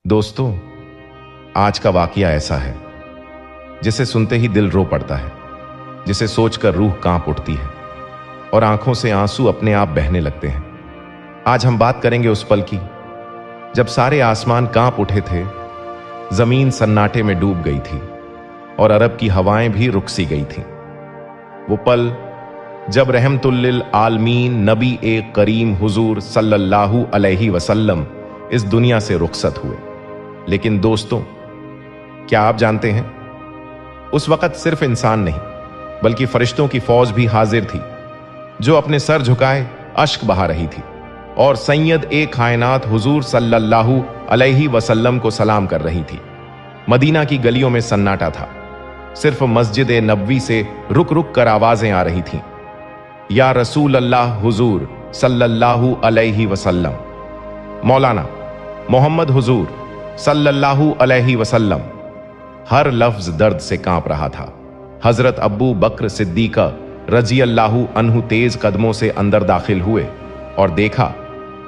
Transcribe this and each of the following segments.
दोस्तों, आज का वाकया ऐसा है जिसे सुनते ही दिल रो पड़ता है, जिसे सोचकर रूह कांप उठती है और आंखों से आंसू अपने आप बहने लगते हैं। आज हम बात करेंगे उस पल की जब सारे आसमान कांप उठे थे, जमीन सन्नाटे में डूब गई थी और अरब की हवाएं भी रुक सी गई थीं। वो पल जब रहमतुल्लिल आलमीन नबी ए करीम हुजूर सल्लल्लाहु अलैहि वसल्लम इस दुनिया से रुखसत हुए। लेकिन दोस्तों, क्या आप जानते हैं, उस वक्त सिर्फ इंसान नहीं बल्कि फरिश्तों की फौज भी हाजिर थी, जो अपने सर झुकाए अश्क बहा रही थी और सैयद ए कायनात हुजूर सल्लल्लाहु अलैहि वसल्लम को सलाम कर रही थी। मदीना की गलियों में सन्नाटा था, सिर्फ मस्जिद ए नबवी से रुक रुक कर आवाजें आ रही थीं, या रसूल अल्लाह हुजूर सल्लल्लाहु अलैहि वसल्लम, मौलाना मोहम्मद हुजूर सल्लल्लाहु अलैहि वसल्लम। हर लफ्ज दर्द से कांप रहा था। हजरत अब्बू बकर सिद्दीका रजी अल्लाहु अन्हु तेज कदमों से अंदर दाखिल हुए और देखा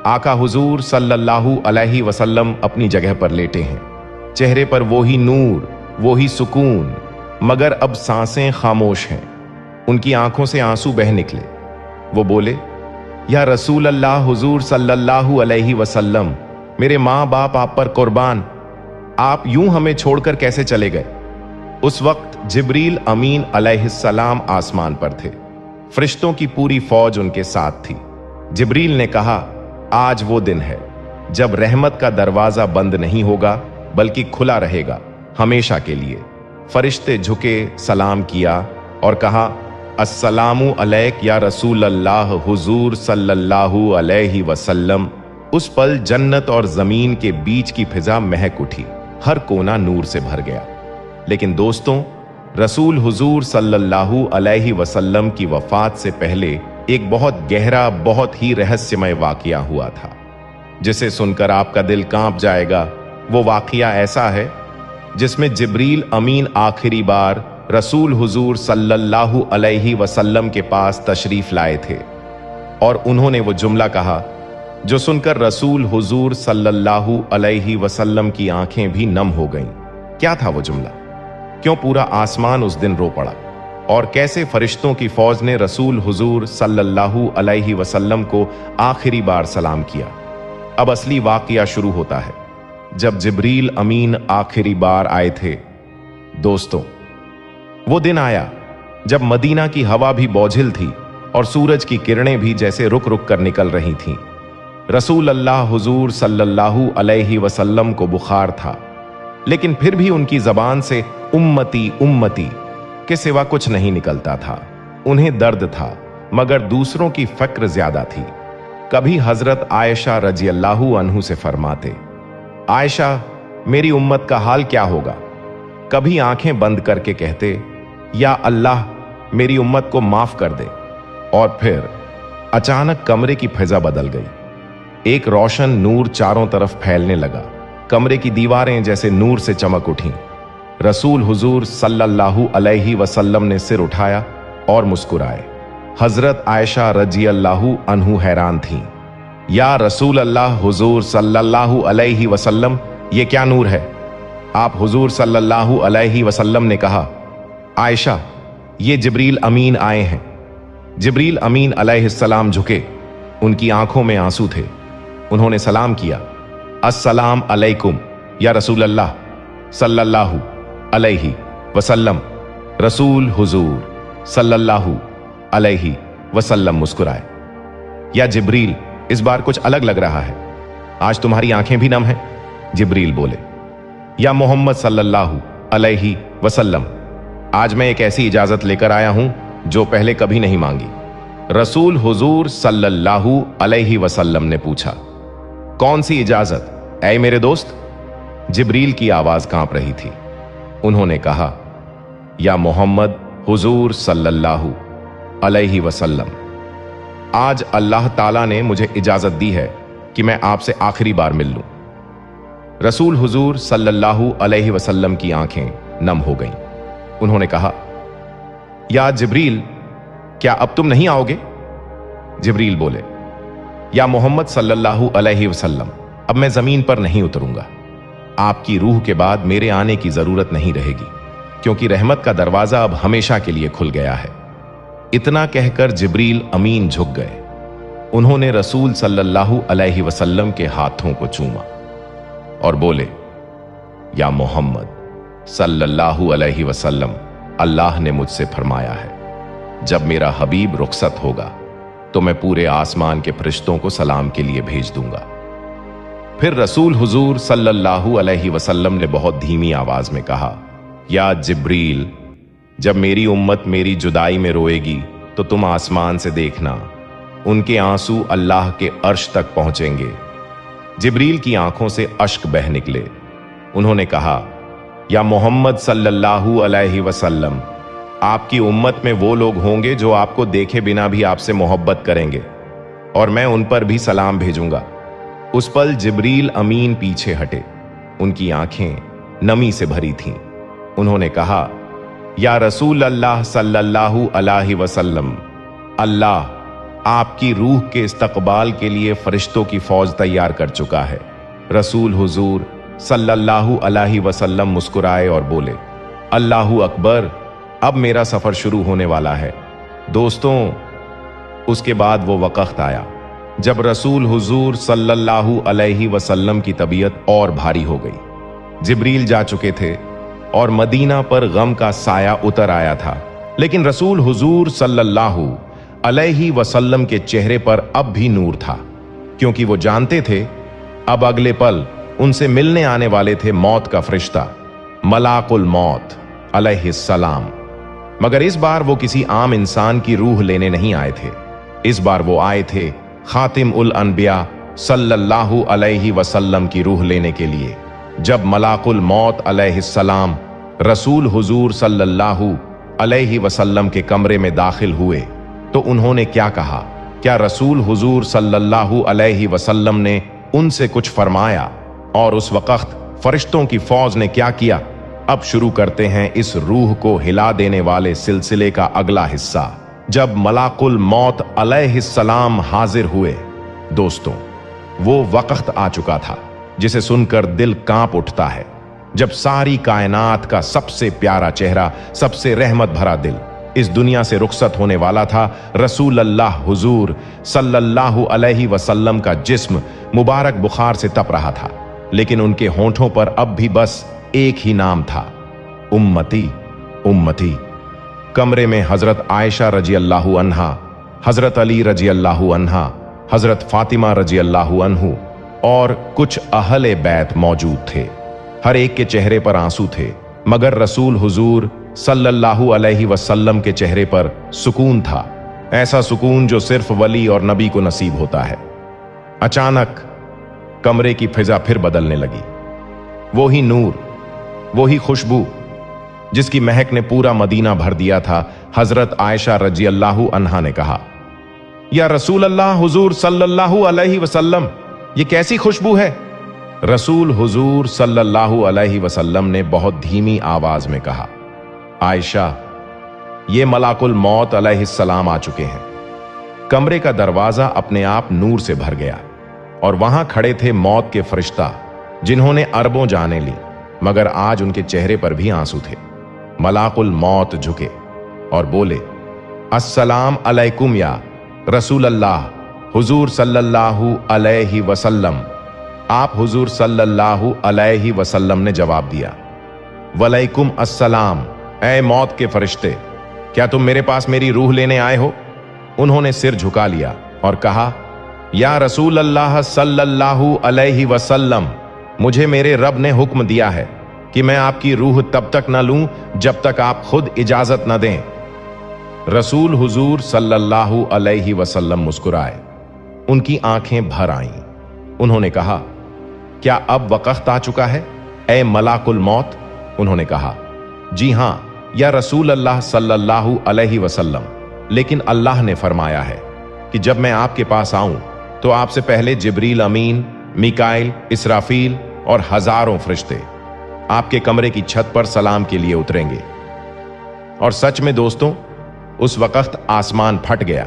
आका हुजूर सल्लल्लाहु अलैहि वसल्लम अपनी जगह पर लेटे हैं। चेहरे पर वही नूर, वही सुकून, मगर अब सांसें खामोश हैं। उनकी आंखों से आंसू बह निकले। वो बोले, या रसूल अल्लाह हुजूर सल्लल्लाहु अलैहि वसल्लम, मेरे माँ बाप आप पर कुर्बान, आप यूं हमें छोड़कर कैसे चले गए। उस वक्त जिब्रील अमीन अलैहिस्सलाम आसमान पर थे। फरिश्तों की पूरी फौज उनके साथ थी। जिब्रील ने कहा, आज वो दिन है जब रहमत का दरवाजा बंद नहीं होगा बल्कि खुला रहेगा हमेशा के लिए। फरिश्ते झुके, सलाम किया और कहा, अस्सलामु अलैक या रसूल अल्लाह हुजूर सल्लल्लाहु अलैहि वसल्लम। उस पल जन्नत और जमीन के बीच की फिजा महक उठी, हर कोना नूर से भर गया। लेकिन दोस्तों, रसूल हुजूर सल्लल्लाहु अलैहि वसल्लम की वफात से पहले एक बहुत गहरा, बहुत ही रहस्यमय वाकया हुआ था, जिसे सुनकर आपका दिल कांप जाएगा। वो वाकया ऐसा है जिसमें जिब्रील अमीन आखिरी बार रसूल हुजूर सल्लल्लाहु अलैहि वसल्लम के पास तशरीफ लाए थे और उन्होंने वो जुमला कहा जो सुनकर रसूल हुजूर सल्लल्लाहु अलैहि वसल्लम की आंखें भी नम हो गईं। क्या था वो जुमला? क्यों पूरा आसमान उस दिन रो पड़ा? और कैसे फरिश्तों की फौज ने रसूल हुजूर सल्लल्लाहु अलैहि वसल्लम को आखिरी बार सलाम किया? अब असली वाकया शुरू होता है जब जिब्रील अमीन आखिरी बार आए थे। दोस्तों, वो दिन आया जब मदीना की हवा भी बोझिल थी और सूरज की किरणें भी जैसे रुक रुक कर निकल रही थीं। रसूल अल्लाह हुजूर सल्लल्लाहु अलैहि वसल्लम को बुखार था, लेकिन फिर भी उनकी जबान से उम्मती उम्मती के सिवा कुछ नहीं निकलता था। उन्हें दर्द था, मगर दूसरों की फिक्र ज्यादा थी। कभी हजरत आयशा रजी अल्लाहु अन्हु से फरमाते, आयशा, मेरी उम्मत का हाल क्या होगा? कभी आंखें बंद करके कहते, या अल्लाह, मेरी उम्मत को माफ कर दे। और फिर अचानक कमरे की फिजा बदल गई। एक रोशन नूर चारों तरफ फैलने लगा। कमरे की दीवारें जैसे नूर से चमक उठीं। रसूल हुजूर सल्लल्लाहु अलैहि वसल्लम ने सिर उठाया और मुस्कुराए। हजरत आयशा रजी अल्लाहु अन्हु हैरान थीं। या रसूल अल्लाह हुजूर सल्लल्लाहु अलैहि वसल्लम, ये क्या नूर है? आप हुजूर सल्लल्लाहु अलैहि वसल्लम ने कहा, आयशा, ये जिब्रील अमीन आए हैं। जिब्रील अमीन अलैहिस्सलाम झुके, उनकी आंखों में आंसू थे। उन्होंने सलाम किया, अस्सलाम अलैकुम या रसूल अल्लाह सल्लल्लाहु अलैहि वसल्लम। रसूल हुजूर सल्लल्लाहु अलैहि वसल्लम मुस्कुराए। या जिब्रील, इस बार कुछ अलग लग रहा है, आज तुम्हारी आंखें भी नम हैं। जिब्रील बोले, या मोहम्मद सल्लल्लाहु अलैहि वसल्लम, आज मैं एक ऐसी इजाजत लेकर आया हूं जो पहले कभी नहीं मांगी। रसूल हुजूर सल्लल्लाहु अलैहि वसल्लम ने पूछा, कौन सी इजाजत ऐ मेरे दोस्त? जिब्रील की आवाज कांप रही थी। उन्होंने कहा, या मोहम्मद हुजूर सल्लल्लाहु अलैहि वसल्लम, आज अल्लाह ताला ने मुझे इजाजत दी है कि मैं आपसे आखिरी बार मिल लूं। रसूल हुजूर सल्लल्लाहु अलैहि वसल्लम की आंखें नम हो गईं। उन्होंने कहा, या जिब्रील, क्या अब तुम नहीं आओगे? जिब्रील बोले, या मोहम्मद सल्लल्लाहु अलैहि वसल्लम, अब मैं जमीन पर नहीं उतरूंगा। आपकी रूह के बाद मेरे आने की जरूरत नहीं रहेगी, क्योंकि रहमत का दरवाजा अब हमेशा के लिए खुल गया है। इतना कहकर जिब्रील अमीन झुक गए। उन्होंने रसूल सल्लल्लाहु अलैहि वसल्लम के हाथों को चूमा और बोले, या मोहम्मद सल्लल्लाहु अलैहि वसल्लम, अल्लाह ने मुझसे फरमाया है, जब मेरा हबीब रुखसत होगा तो मैं पूरे आसमान के फरिश्तों को सलाम के लिए भेज दूंगा। फिर रसूल हुजूर सल्लल्लाहु अलैहि वसल्लम ने बहुत धीमी आवाज में कहा, या जिब्रील, जब मेरी उम्मत मेरी जुदाई में रोएगी तो तुम आसमान से देखना, उनके आंसू अल्लाह के अर्श तक पहुंचेंगे। जिब्रील की आंखों से अश्क बह निकले। उन्होंने कहा, या मोहम्मद सल्लल्लाहु अलैहि वसल्लम, आपकी उम्मत में वो लोग होंगे जो आपको देखे बिना भी आपसे मोहब्बत करेंगे, और मैं उन पर भी सलाम भेजूंगा। उस पल जिब्रील अमीन पीछे हटे। उनकी आंखें नमी से भरी थीं। उन्होंने कहा, या रसूल अल्लाह सल्लल्लाहु अलैहि वसल्लम, अल्लाह आपकी रूह के इस्तकबाल के लिए फरिश्तों की फौज तैयार कर चुका है। रसूल हुजूर सल्लल्लाहु अलैहि वसल्लम मुस्कुराए और बोले, अल्लाहु अकबर, अब मेरा सफर शुरू होने वाला है। दोस्तों, उसके बाद वो वक्त आया जब रसूल हुजूर सल्लल्लाहु अलैहि वसल्लम की तबीयत और भारी हो गई। जिब्रील जा चुके थे और मदीना पर गम का साया उतर आया था, लेकिन रसूल हुजूर सल्लल्लाहु अलैहि वसल्लम के चेहरे पर अब भी नूर था, क्योंकि वो जानते थे अब अगले पल उनसे मिलने आने वाले थे मौत का फरिश्ता, मलाकुल मौत अलैहिस्सलाम। मगर इस बार वो किसी आम इंसान की रूह लेने नहीं आए थे। इस बार वो आए थे खातिम उल अनबिया सल्लल्लाहु अलैहि वसल्लम की रूह लेने के लिए। जब मलाकुल मौत अलैहिस्सलाम रसूल हुजूर सल्लल्लाहु अलैहि वसल्लम के कमरे में दाखिल हुए तो उन्होंने क्या कहा? क्या रसूल हुजूर सल्लल्लाहु अलैहि वसल्लम ने उनसे कुछ फरमाया? और उस वक्त फरिश्तों की फौज ने क्या किया? अब शुरू करते हैं इस रूह को हिला देने वाले सिलसिले का अगला हिस्सा, जब मलाकुल मौत अलैहिस्सलाम हाजिर हुए। दोस्तों, वो वक्त आ चुका था जिसे सुनकर दिल कांप उठता है, जब सारी कायनात का सबसे प्यारा चेहरा, सबसे रहमत भरा दिल इस दुनिया से रुखसत होने वाला था। रसूल अल्लाह हुजूर सल्लल्लाहु अलैहि वसल्लम का जिस्म मुबारक बुखार से तप रहा था, लेकिन उनके होंठों पर अब भी बस एक ही नाम था, उम्मती उम्मती। कमरे में हजरत आयशा रजी अल्लाहु अन्हा, हजरत अली रजी अल्लाहु अन्हा, हजरत फातिमा रजी अल्लाहु अन्हु और कुछ अहले बैत मौजूद थे। हर एक के चेहरे पर आंसू थे, मगर रसूल हुजूर सल्लल्लाहु अलैहि वसल्लम के चेहरे पर सुकून था, ऐसा सुकून जो सिर्फ वली और नबी को नसीब होता है। अचानक कमरे की फिजा फिर बदलने लगी। वो ही नूर, वो ही खुशबू जिसकी महक ने पूरा मदीना भर दिया था। हजरत आयशा रजी अल्लाहु अन्हा ने कहा, या रसूल अल्लाह हुजूर सल्लल्लाहु अलैहि वसल्लम, ये कैसी खुशबू है? रसूल हुजूर सल्लल्लाहु अलैहि वसल्लम ने बहुत धीमी आवाज में कहा, आयशा, ये मलाकुल मौत अलैहिस्सलाम आ चुके हैं। कमरे का दरवाजा अपने आप नूर से भर गया और वहां खड़े थे मौत के फरिश्ता, जिन्होंने अरबों जाने ली, मगर आज उनके चेहरे पर भी आंसू थे। मलाकुल मौत झुके और बोले, अस्सलाम अलैकुम या रसूल अल्लाह हुजूर सल्लल्लाहु अलैहि वसल्लम। आप हुजूर सल्लल्लाहु अलैहि वसल्लम ने जवाब दिया, वलैकुम अस्सलाम, ऐ मौत के फरिश्ते, क्या तुम मेरे पास मेरी रूह लेने आए हो? उन्होंने सिर झुका लिया और कहा, या रसूल अल्लाह सल्लल्लाहु अलैहि वसल्लम, मुझे मेरे रब ने हुक्म दिया है कि मैं आपकी रूह तब तक न लूं जब तक आप खुद इजाजत न दें। रसूल हुजूर सल्लल्लाहु अलैहि वसल्लम मुस्कुराए। उनकी आंखें भर आईं। उन्होंने कहा, क्या अब वक्त आ चुका है ऐ मलाकुल मौत? उन्होंने कहा, जी हां या रसूल अल्लाह सल्लल्लाहु अलैहि वसल्लम, लेकिन अल्लाह ने फरमाया है कि जब मैं आपके पास आऊं तो आपसे पहले जिब्रील अमीन, मिकाइल, इसराफील और हजारों फरिश्ते आपके कमरे की छत पर सलाम के लिए उतरेंगे। और सच में दोस्तों, उस वक्त आसमान फट गया,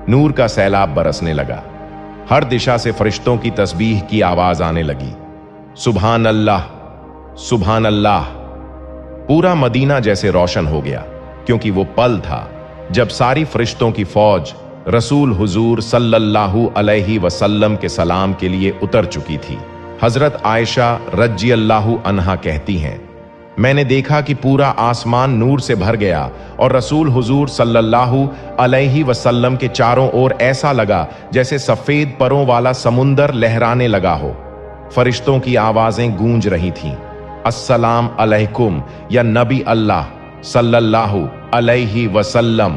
नूर का सैलाब बरसने लगा। हर दिशा से फरिश्तों की तस्बीह की आवाज आने लगी, सुभान अल्लाह, सुभान अल्लाह। पूरा मदीना जैसे रोशन हो गया, क्योंकि वो पल था जब सारी फरिश्तों की फौज रसूल हुजूर सल्लल्लाहु अलैहि वसल्लम के सलाम के लिए उतर चुकी थी। हजरत आयशा रज़ियल्लाहु अन्हा कहती हैं, मैंने देखा कि पूरा आसमान नूर से भर गया और रसूल हुजूर सल्लल्लाहु अलैहि वसल्लम के चारों ओर ऐसा लगा जैसे सफेद परों वाला समुंदर लहराने लगा हो। फरिश्तों की आवाजें गूंज रही थीं, अस्सलाम अलैकुम या नबी अल्लाह सल्लल्लाहु अलैहि वसल्लम,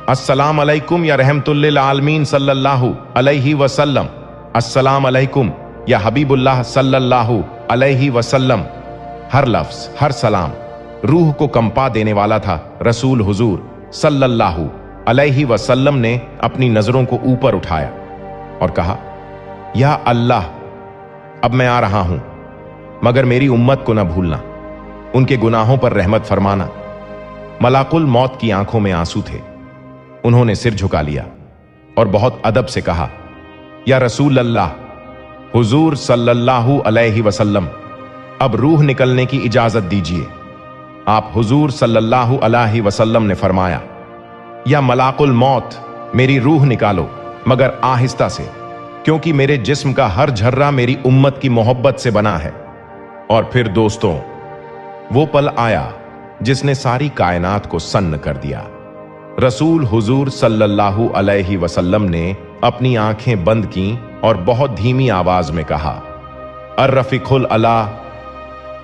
अस्सलाम अलैकुम या रहमतुल्लिल आलमीन सल्लल्लाहु अलैहि वसल्लम, अस्सलाम अलैकुम या हबीबुल्लाह सल्लल्लाहु अलैहि वसल्लम। हर लफ्ज, हर सलाम रूह को कंपा देने वाला था। रसूल हुजूर सल्लल्लाहु अलैहि वसल्लम ने अपनी नजरों को ऊपर उठाया और कहा, या अल्लाह, अब मैं आ रहा हूं, मगर मेरी उम्मत को न भूलना, उनके गुनाहों पर रहमत फरमाना। मलाकुल मौत की आंखों में आंसू थे। उन्होंने सिर झुका लिया और बहुत अदब से कहा, या रसूल अल्लाह, हुजूर सल्लल्लाहु अलैहि वसल्लम, अब रूह निकलने की इजाजत दीजिए। आप हुजूर सल्लल्लाहु अलैहि वसल्लम ने फरमाया, या मलाकुल मौत, मेरी रूह निकालो, मगर आहिस्ता से, क्योंकि मेरे जिस्म का हर झर्रा मेरी उम्मत की मोहब्बत से बना है। और फिर दोस्तों, वो पल आया जिसने सारी कायनात को सन्न कर दिया। रसूल हुजूर सल्लल्लाहु अलैहि वसल्लम ने अपनी आंखें बंद की और बहुत धीमी आवाज में कहा, अर्रफिकुल अला,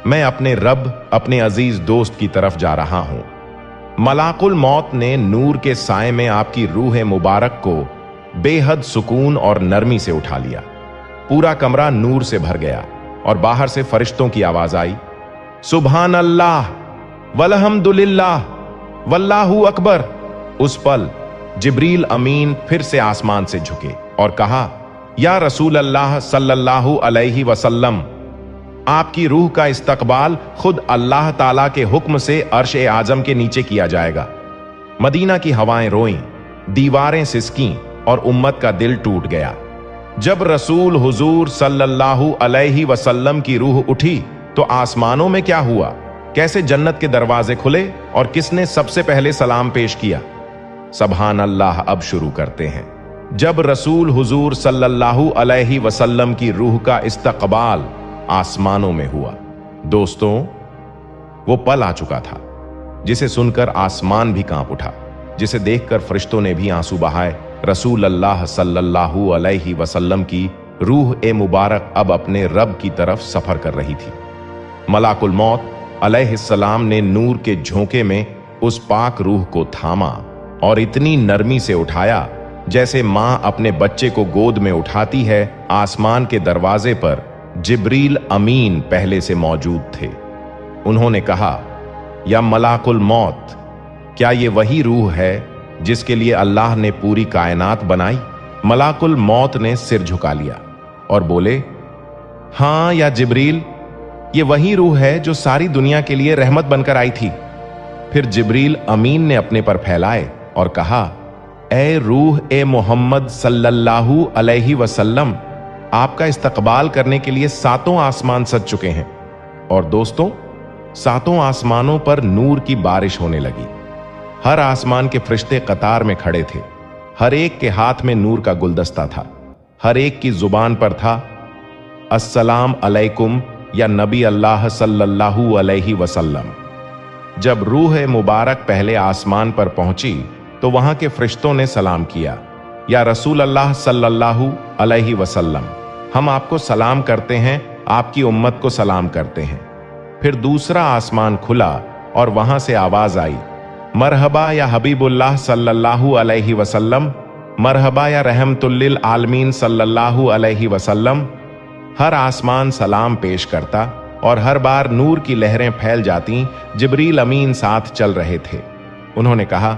मैं अपने रब, अपने अजीज दोस्त की तरफ जा रहा हूं। मलाकुल मौत ने नूर के साए में आपकी रूह मुबारक को बेहद सुकून और नरमी से उठा लिया। पूरा कमरा नूर से भर गया और बाहर से फरिश्तों की आवाज आई, सुभान अल्लाह वल्हम्दुलिल्लाह वल्लाहु अकबर। उस पल जिब्रील अमीन फिर से आसमान से झुके और कहा, या रसूल अल्लाह सल्लल्लाहु अलैहि वसल्लम, आपकी रूह का इस्तकबाल खुद अल्लाह ताला के हुक्म से अर्श-ए आजम के नीचे किया जाएगा। मदीना की हवाएं रोईं, दीवारें सिसकीं और उम्मत का दिल टूट गया। जब रसूल हुजूर सल्लल्लाहु अलैहि वसल्लम की रूह उठी तो आसमानों में क्या हुआ, कैसे जन्नत के दरवाजे खुले और किसने सबसे पहले सलाम पेश किया। सुभान अल्लाह। अब शुरू करते हैं। जब रसूल हुजूर सल्लल्लाहु अलैहि वसल्लम की रूह का इस्तकबाल आसमानों में हुआ, दोस्तों, वो पल आ चुका था जिसे सुनकर आसमान भी कांप उठा, जिसे देखकर फरिश्तों ने भी आंसू बहाए। रसूल अल्लाह सल्लल्लाहु अलैहि वसल्लम की रूह ए मुबारक अब अपने रब की तरफ सफर कर रही थी। मलाकुल मौत अलैहिस्सलाम ने नूर के झोंके में उस पाक रूह को थामा और इतनी नरमी से उठाया जैसे मां अपने बच्चे को गोद में उठाती है। आसमान के दरवाजे पर जिब्रील अमीन पहले से मौजूद थे। उन्होंने कहा, या मलाकुल मौत, क्या ये वही रूह है जिसके लिए अल्लाह ने पूरी कायनात बनाई? मलाकुल मौत ने सिर झुका लिया और बोले, हां या जिब्रील, ये वही रूह है जो सारी दुनिया के लिए रहमत बनकर आई थी। फिर जिब्रील अमीन ने अपने पर फैलाए और कहा, ए रूह ए मोहम्मद सल्लल्लाहु अलैहि वसल्लम, आपका इस्तकबाल करने के लिए सातों आसमान सज चुके हैं। और दोस्तों, सातों आसमानों पर नूर की बारिश होने लगी। हर आसमान के फरिश्ते कतार में खड़े थे। हर एक के हाथ में नूर का गुलदस्ता था। हर एक की जुबान पर था, अस्सलाम अलैकुम या नबी अल्लाह सल्लल्लाहु अलैहि वसल्लम। जब रूह मुबारक पहले आसमान पर पहुंची तो वहां के फरिश्तों ने सलाम किया, या रसूल अल्लाह सल्लल्लाहु अलैहि वसल्लम, हम आपको सलाम करते हैं, आपकी उम्मत को सलाम करते हैं। फिर दूसरा आसमान खुला और वहां से आवाज आई, मरहबा या हबीबुल्लाह सल्लल्लाहु अलैहि वसल्लम, मरहबा या रहमतुल्लिल आलमीन सल्लल्लाहु अलैहि वसल्लम। हर आसमान सलाम पेश करता और हर बार नूर की लहरें फैल जाती। जिब्रील अमीन साथ चल रहे थे। उन्होंने कहा,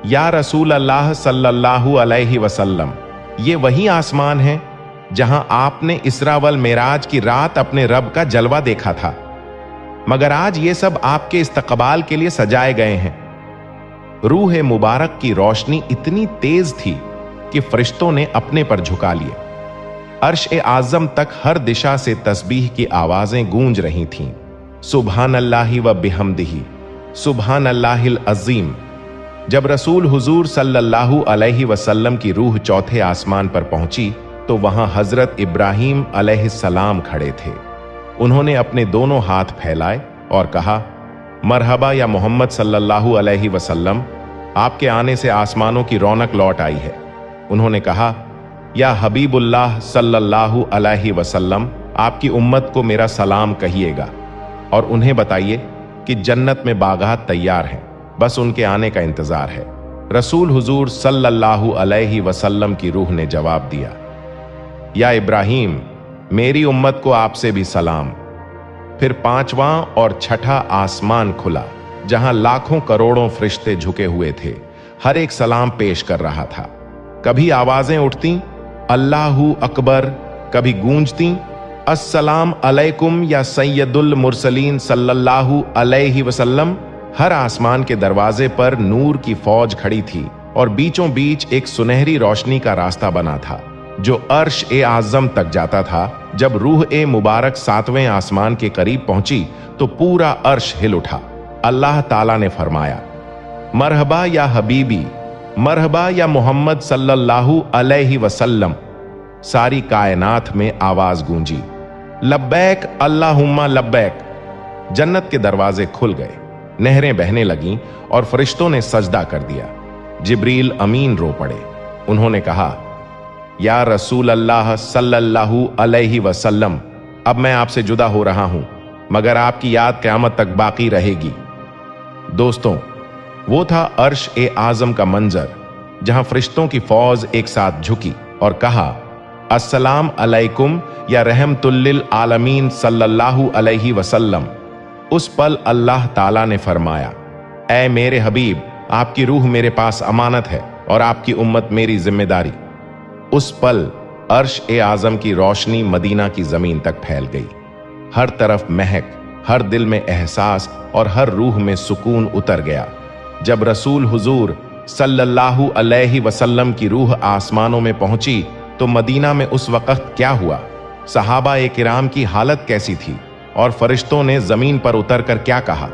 या रसूल अल्लाह सल्लल्लाहु अलैहि वसल्लम, ये वही आसमान है जहां आपने इसरा वल मेराज की रात अपने रब का जलवा देखा था, मगर आज ये सब आपके इस्तकबाल के लिए सजाए गए हैं। रूह मुबारक की रोशनी इतनी तेज थी कि फरिश्तों ने अपने पर झुका लिए। अर्श ए आजम तक हर दिशा से तस्बीह की आवाजें गूंज रही थीं। सुबहानल्लाहि व बिहम्दिही, सुबहानल्लाहिल अज़ीम। जब रसूल हुजूर सल्लल्लाहु अलैहि वसल्लम की रूह चौथे आसमान पर पहुंची तो वहां हजरत इब्राहीम अलैहिस्सलाम खड़े थे। उन्होंने अपने दोनों हाथ फैलाए और कहा, मरहबा या मोहम्मद सल्लल्लाहु अलैहि वसल्लम, आपके आने से आसमानों की रौनक लौट आई है। उन्होंने कहा, या हबीबुल्लाह सल्लल्लाहु अलैहि वसल्लम, आपकी उम्मत को मेरा सलाम कहिएगा और उन्हें बताइए कि जन्नत में बागात तैयार हैं, बस उनके आने का इंतजार है। रसूल हुजूर सल्लल्लाहु अलैहि वसल्लम की रूह ने जवाब दिया, या इब्राहीम, मेरी उम्मत को आपसे भी सलाम। फिर पांचवां और छठा आसमान खुला, जहां लाखों करोड़ों फरिश्ते झुके हुए थे। हर एक सलाम पेश कर रहा था। कभी आवाजें उठती अल्लाहू अकबर, कभी गूंजती अस्सलाम अलैकुम या सैयदुल मुरसलीन सल्लल्लाहु अलैहि वसल्लम। हर आसमान के दरवाजे पर नूर की फौज खड़ी थी और बीचों बीच एक सुनहरी रोशनी का रास्ता बना था जो अर्श ए आज़म तक जाता था। जब रूह ए मुबारक सातवें आसमान के करीब पहुंची तो पूरा अर्श हिल उठा। अल्लाह ताला ने फरमाया, मरहबा या हबीबी, मरहबा या मोहम्मद सल्लल्लाहु अलैहि वसल्लम। सारी कायनात में आवाज गूंजी, लब्बैक अल्लाहुम्मा लब्बैक। जन्नत के दरवाजे खुल गए, नहरें बहने लगीं और फरिश्तों ने सजदा कर दिया। जिब्रील अमीन रो पड़े। उन्होंने कहा, या रसूल अल्लाह सल्लल्लाहु अलैहि वसल्लम, अब मैं आपसे जुदा हो रहा हूं, मगर आपकी याद क़यामत तक बाकी रहेगी। दोस्तों, वो था अर्श ए आज़म का मंजर, जहां फरिश्तों की फौज एक साथ झुकी और कहा, अस्सलाम अलैकुम या रहमतुल्लिल आलमीन सल्लल्लाहु अलैहि वसल्लम। उस पल अल्लाह ताला ने फरमाया, ऐ मेरे हबीब, आपकी रूह मेरे पास अमानत है और आपकी उम्मत मेरी जिम्मेदारी। उस पल अर्श ए आज़म की रोशनी मदीना की जमीन तक फैल गई। हर तरफ महक, हर दिल में एहसास और हर रूह में सुकून उतर गया। जब रसूल हुजूर सल्लल्लाहु अलैहि वसल्लम की रूह आसमानों में पहुंची तो मदीना में उस वक्त क्या हुआ, सहाबा ए किराम की हालत कैसी थी और फरिश्तों ने जमीन पर उतरकर क्या कहा,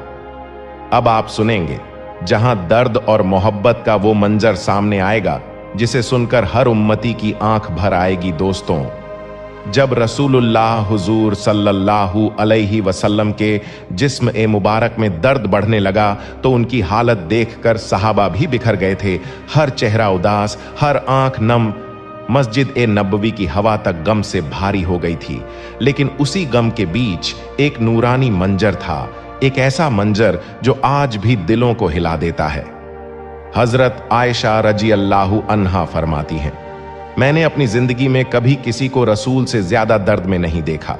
अब आप सुनेंगे। जहां दर्द और मोहब्बत का वो मंजर सामने आएगा जिसे सुनकर हर उम्मती की आंख भर आएगी। दोस्तों, जब रसूलुल्लाह हुजूर सल्लल्लाहु अलैहि वसल्लम के जिस्म ए मुबारक में दर्द बढ़ने लगा तो उनकी हालत देखकर सहाबा भी बिखर गए थे। हर चेहरा उदास, हर आंख नम। मस्जिद ए नबवी की हवा तक गम से भारी हो गई थी। लेकिन उसी गम के बीच एक नूरानी मंजर था, एक ऐसा मंजर जो आज भी दिलों को हिला देता है। हजरत आयशा रजी अल्लाहु अन्हा फरमाती हैं, मैंने अपनी जिंदगी में कभी किसी को रसूल से ज्यादा दर्द में नहीं देखा।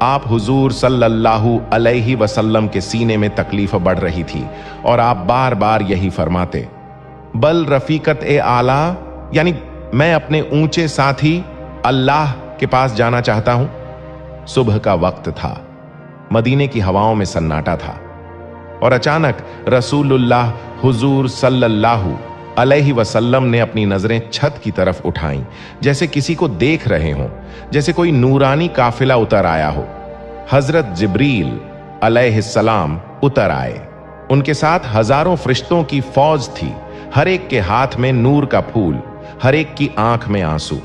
आप हुजूर सल्लल्लाहु अलैहि वसल्लम के सीने में तकलीफ बढ़ रही थी और आप बार बार यही फरमाते, बल रफीकत ए आला, यानी मैं अपने ऊंचे साथी अल्लाह के पास जाना चाहता हूं। सुबह का वक्त था, मदीने की हवाओं में सन्नाटा था और अचानक रसूलुल्लाह हुजूर सल्लल्लाहु अलैहि वसल्लम ने अपनी नजरें छत की तरफ उठाईं, जैसे किसी को देख रहे हों, जैसे कोई नूरानी काफिला उतर आया हो। हजरत जिब्रील अलैहिस्सलाम उतर आए। उनके साथ हजारों फरिश्तों की फौज थी। हर एक के हाथ में नूर का फूल, हर एक की आंख में आंसू।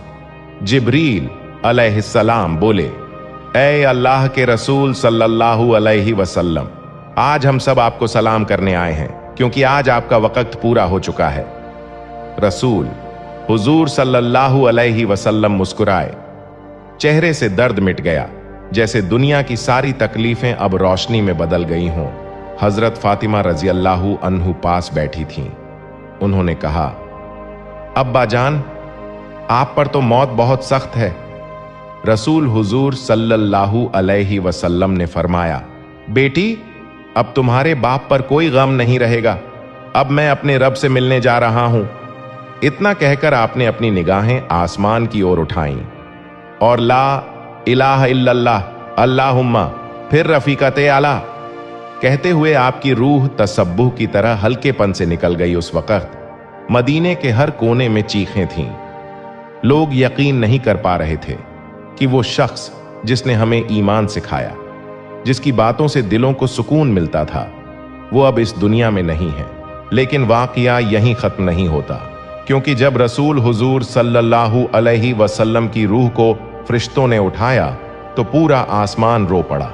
जिब्रील अलैहिस्सलाम बोले, ऐ अल्लाह के रसूल सल्लल्लाहु अलैहि वसल्लम, आज हम सब आपको सलाम करने आए हैं क्योंकि आज आपका वक्त पूरा हो चुका है। रसूल हुजूर सल्लल्लाहु अलैहि वसल्लम मुस्कुराए। चेहरे से दर्द मिट गया, जैसे दुनिया की सारी तकलीफें अब रोशनी में बदल गई हों। हजरत फातिमा रजी अल्लाहु अन्हु पास बैठी थीं। उन्होंने कहा, अब्बा जान, आप पर तो मौत बहुत सख्त है। रसूल हुजूर सल्लल्लाहु अलैहि वसल्लम ने फरमाया, बेटी, अब तुम्हारे बाप पर कोई गम नहीं रहेगा। अब मैं अपने रब से मिलने जा रहा हूं। इतना कहकर आपने अपनी निगाहें आसमान की ओर उठाईं और ला इलाहा इल्लल्लाह अल्लाहुम्मा, फिर रफीकत आला कहते हुए आपकी रूह तसब्बुह की तरह हल्केपन से निकल गई। उस वक्त मदीने के हर कोने में चीखें थीं। लोग यकीन नहीं कर पा रहे थे कि वो शख्स जिसने हमें ईमान सिखाया, जिसकी बातों से दिलों को सुकून मिलता था, वो अब इस दुनिया में नहीं है। लेकिन वाकया यहीं खत्म नहीं होता, क्योंकि जब रसूल हुजूर सल्लल्लाहु अलैहि वसल्लम की रूह को फरिश्तों ने उठाया तो पूरा आसमान रो पड़ा।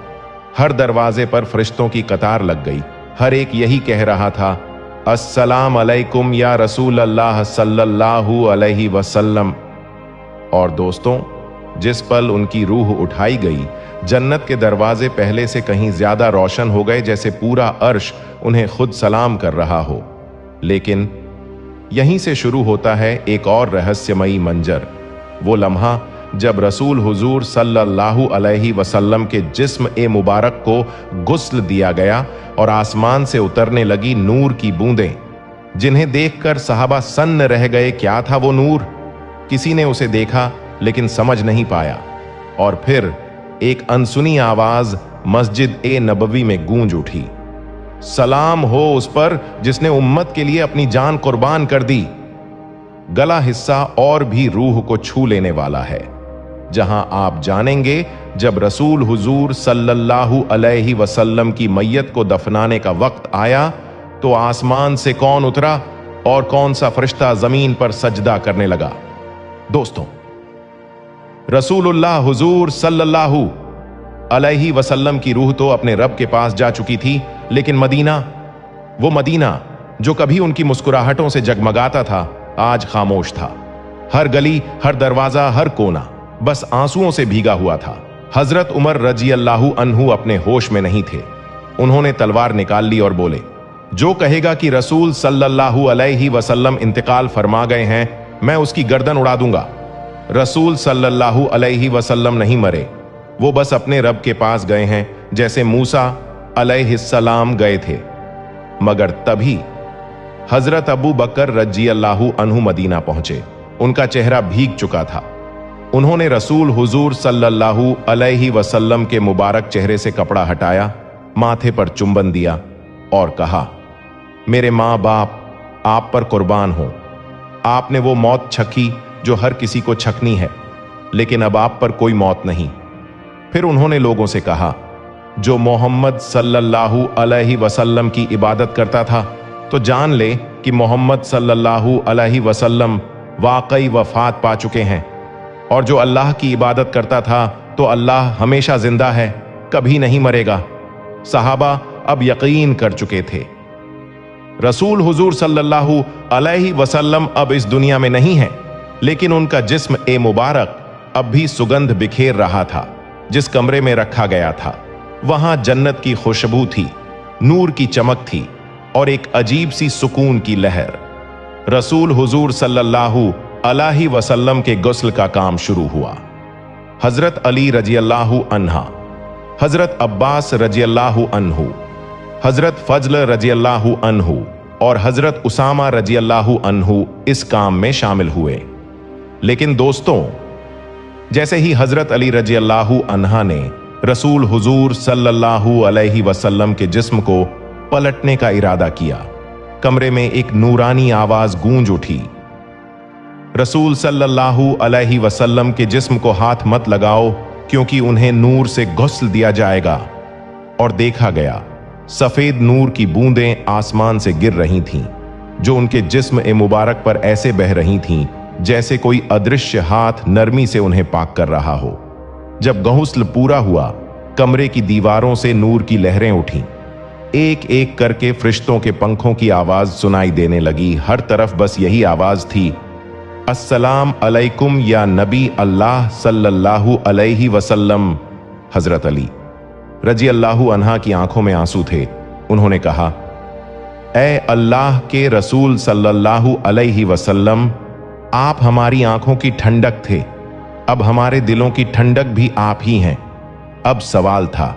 हर दरवाजे पर फरिश्तों की कतार लग गई। हर एक यही कह रहा था, अस्सलाम अलैकुम या रसूल अल्लाह सल्लल्लाहु अलैहि वसल्लम। और दोस्तों, जिस पल उनकी रूह उठाई गई, जन्नत के दरवाजे पहले से कहीं ज्यादा रोशन हो गए, जैसे पूरा अर्श उन्हें खुद सलाम कर रहा हो। लेकिन यहीं से शुरू होता है एक और रहस्यमयी मंजर, वो लम्हा जब रसूल हुजूर सल्लल्लाहु अलैहि वसल्लम के जिस्म ए मुबारक को गुस्ल दिया गया और आसमान से उतरने लगी नूर की बूंदें, जिन्हें देखकर सहाबा सन्न रह गए। क्या था वो नूर? किसी ने उसे देखा लेकिन समझ नहीं पाया। और फिर एक अनसुनी आवाज मस्जिद ए नबवी में गूंज उठी, सलाम हो उस पर जिसने उम्मत के लिए अपनी जान कुर्बान कर दी। गला हिस्सा और भी रूह को छू लेने वाला है, जहां आप जानेंगे जब रसूल हुजूर सल्लल्लाहु अलैहि वसल्लम की मैयत को दफनाने का वक्त आया तो आसमान से कौन उतरा और कौन सा फरिश्ता जमीन पर सजदा करने लगा। दोस्तों, रसूलुल्लाह हुजूर सल्लल्लाहु अलैहि वसल्लम की रूह तो अपने रब के पास जा चुकी थी, लेकिन मदीना, वो मदीना जो कभी उनकी मुस्कुराहटों से जगमगाता था, आज खामोश था। हर गली, हर दरवाजा, हर कोना बस आंसुओं से भीगा हुआ था। हजरत उमर रजी अल्लाहु अन्हु अपने होश में नहीं थे। उन्होंने तलवार निकाल ली और बोले, जो कहेगा कि रसूल सल्लल्लाहु अलैहि वसल्लम इंतकाल फरमा गए हैं, मैं उसकी गर्दन उड़ा दूंगा। रसूल सल्लल्लाहु अलैहि वसल्लम नहीं मरे, वो बस अपने रब के पास गए हैं, जैसे मूसा अलैहिस्सलाम गए थे। मगर तभी हजरत अबू बकर रजी अल्लाहु अन्हु मदीना पहुंचे। उनका चेहरा भीग चुका था। उन्होंने रसूल हुजूर सल्लल्लाहु अलैहि वसल्लम के मुबारक चेहरे से कपड़ा हटाया, माथे पर चुंबन दिया और कहा, मेरे माँ बाप आप पर कुर्बान हो। आपने वो मौत छकी जो हर किसी को छकनी है, लेकिन अब आप पर कोई मौत नहीं। फिर उन्होंने लोगों से कहा, जो मोहम्मद सल्लल्लाहु अलैहि वसल्लम की इबादत करता था तो जान ले कि मोहम्मद सल्लल्लाहु अलैहि वसल्लम वाकई वफात पा चुके हैं, और जो अल्लाह की इबादत करता था तो अल्लाह हमेशा जिंदा है, कभी नहीं मरेगा। सहाबा अब यकीन कर चुके थे, रसूल हुजूर सल्लल्लाहु अलैहि वसल्लम अब इस दुनिया में नहीं है, लेकिन उनका जिस्म ए मुबारक अब भी सुगंध बिखेर रहा था। जिस कमरे में रखा गया था वहां जन्नत की खुशबू थी, नूर की चमक थी और एक अजीब सी सुकून की लहर। रसूल हुजूर सल्लल्लाहु अलैहि वसल्लम के गुस्ल का काम शुरू हुआ। हजरत अली रजी अल्लाहु अन्हा, हजरत अब्बास रजी अल्लाहु अन्हु, हजरत फजल रजी अल्लाहु अन्हु और हजरत उसामा रजी अल्लाहु अन्हु इस काम में शामिल हुए। लेकिन दोस्तों, जैसे ही हजरत अली रजी अल्लाहु अन्हा ने रसूल हुजूर सल्लल्लाहु अलैहि वसल्लम के जिस्म को पलटने का इरादा किया, कमरे में एक नूरानी आवाज गूंज उठी, रसूल सल्लल्लाहु अलैहि वसल्लम के जिस्म को हाथ मत लगाओ, क्योंकि उन्हें नूर से गुस्ल दिया जाएगा। और देखा गया, सफेद नूर की बूंदें आसमान से गिर रही थीं, जो उनके जिस्म ए मुबारक पर ऐसे बह रही थीं जैसे कोई अदृश्य हाथ नरमी से उन्हें पाक कर रहा हो। जब गुस्ल पूरा हुआ, कमरे की दीवारों से नूर की लहरें उठीं। एक एक करके फरिश्तों के पंखों की आवाज सुनाई देने लगी। हर तरफ बस यही आवाज थी, अस्सलाम अलैकुम या नबी अल्लाह सल्लल्लाहु अलैहि वसल्लम। हजरत अली रजी अल्लाहु अन्हा की आंखों में आंसू थे। उन्होंने कहा, ऐ अल्लाह के रसूल सल्लल्लाहु अलैहि वसल्लम, आप हमारी आंखों की ठंडक थे, अब हमारे दिलों की ठंडक भी आप ही हैं। अब सवाल था,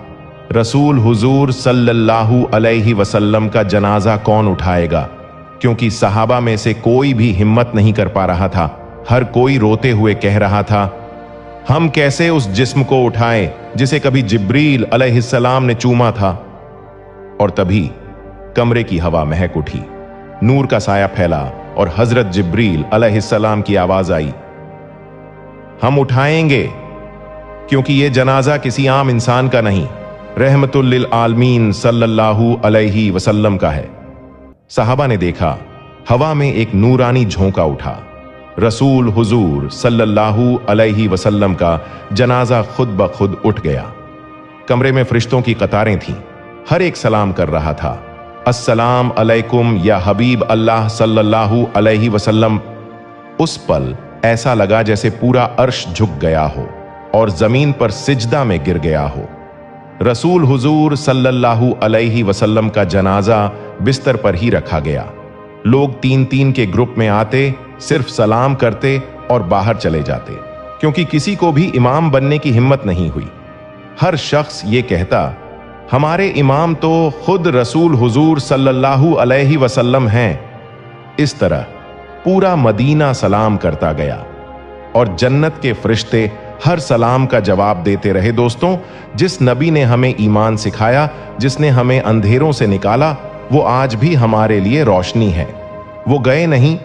रसूल हुजूर सल्लल्लाहु अलैहि वसल्लम का जनाजा कौन उठाएगा? क्योंकि सहाबा में से कोई भी हिम्मत नहीं कर पा रहा था। हर कोई रोते हुए कह रहा था, हम कैसे उस जिस्म को उठाएं जिसे कभी जिब्रील अलैहिस्सलाम ने चूमा था। और तभी कमरे की हवा महक उठी, नूर का साया फैला और हजरत जिब्रील अलैहिस्सलाम की आवाज आई, हम उठाएंगे, क्योंकि यह जनाजा किसी आम इंसान का नहीं, रहमतुल लिल आलमीन सल्लल्लाहु अलैहि वसल्लम का है। सहाबा ने देखा हवा में एक नूरानी झोंका उठा। रसूल हुजूर सल्लल्लाहु अलैहि वसल्लम का जनाजा खुद ब खुद उठ गया। कमरे में फरिश्तों की कतारें थीं, हर एक सलाम कर रहा था, अस्सलाम अलैकुम या हबीब अल्लाह सल्लल्लाहु अलैहि वसल्लम। उस पल ऐसा लगा जैसे पूरा अर्श झुक गया हो और जमीन पर सिजदा में गिर गया हो। रसूल हुजूर सल्लल्लाहु अलैहि वसल्लम का जनाजा बिस्तर पर ही रखा गया। लोग तीन तीन के ग्रुप में आते, सिर्फ सलाम करते और बाहर चले जाते, क्योंकि किसी को भी इमाम बनने की हिम्मत नहीं हुई। हर शख्स ये कहता, हमारे इमाम तो खुद रसूल हुजूर सल्लल्लाहु अलैहि वसल्लम हैं। इस तरह पूरा मदीना सलाम करता गया और जन्नत के फरिश्ते हर सलाम का जवाब देते रहे। दोस्तों, जिस नबी ने हमें ईमान सिखाया, जिसने हमें अंधेरों से निकाला, वो आज भी हमारे लिए रोशनी है। वो गए नहीं,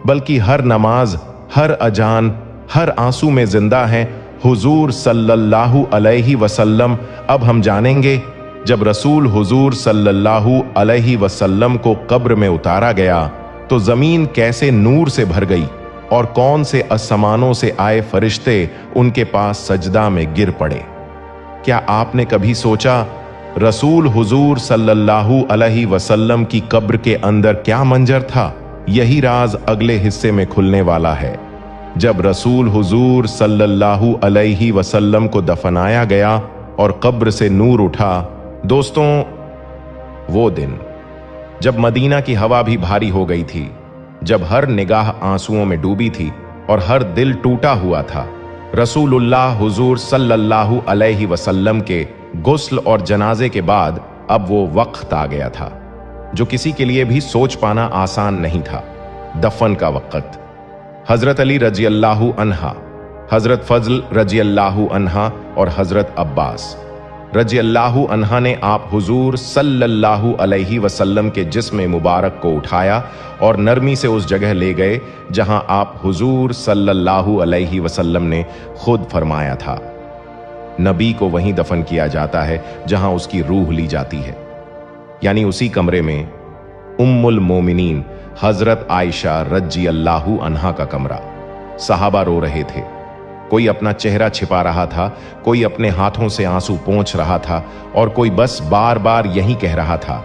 बल्कि हर नमाज, हर अजान, हर आंसू में जिंदा हैं। हुजूर सल्लल्लाहु अलैहि वसल्लम। अब हम जानेंगे, जब रसूल हुजूर सल्लल्लाहु अलैहि वसल्लम को कब्र में उतारा गया तो जमीन कैसे नूर से भर गई और कौन से आसमानों से आए फरिश्ते उनके पास सजदा में गिर पड़े। क्या आपने कभी सोचा रसूल हुजूर सल्लल्लाहु अलैहि वसल्लम की कब्र के अंदर क्या मंजर था? यही राज अगले हिस्से में खुलने वाला है। जब रसूल हुजूर सल्लल्लाहु अलैहि वसल्लम को दफनाया गया और कब्र से नूर उठा, दोस्तों, वो दिन जब मदीना की हवा भी भारी हो गई थी, जब हर निगाह आंसुओं में डूबी थी और हर दिल टूटा हुआ था, रसूलुल्लाह हुजूर सल्लल्लाहु अलैहि वसल्लम के गुस्ल और जनाजे के बाद अब वो वक्त आ गया था जो किसी के लिए भी सोच पाना आसान नहीं था। दफन का वक्त। हजरत अली रजी अल्लाहु अन्हा, हजरत फजल रजी अल्लाहु अन्हा और हजरत अब्बास रजी अल्लाहु अन्हा ने आप हुजूर सल्लल्लाहु अलैहि वसल्लम के जिस्म मुबारक को उठाया और नरमी से उस जगह ले गए जहां आप हुजूर सल्लल्लाहु अलैहि वसल्लम ने खुद फरमाया था। नबी को वहीं दफन किया जाता है जहां उसकी रूह ली जाती है, यानी उसी कमरे में उम्मुल मोमिनीन हजरत आयशा रजी अल्लाहु अन्हा का कमरा। सहाबा रो रहे थे, कोई अपना चेहरा छिपा रहा था, कोई अपने हाथों से आंसू पोंछ रहा था और कोई बस बार बार यही कह रहा था,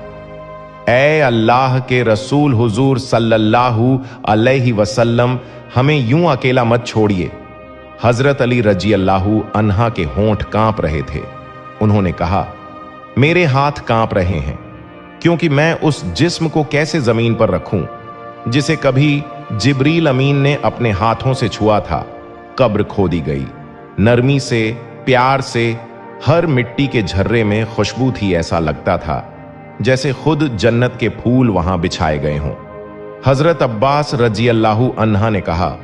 ऐ अल्लाह के रसूल हुजूर सल्लल्लाहु अलैहि वसल्लम, हमें यूं अकेला मत छोड़िए। हजरत अली रजी अल्लाहु अन्हा के होंठ कांप रहे थे। उन्होंने कहा, मेरे हाथ कांप रहे हैं, क्योंकि मैं उस जिस्म को कैसे जमीन पर रखूं जिसे कभी जिब्रील अमीन ने अपने हाथों से छुआ था। कब्र खोदी गई, नरमी से, प्यार से, हर मिट्टी के झर्रे में खुशबू थी। ऐसा लगता था जैसे खुद जन्नत के फूल वहां बिछाए गए हों। हजरत अब्बास रजी अल्लाहु अन्हा ने कहा,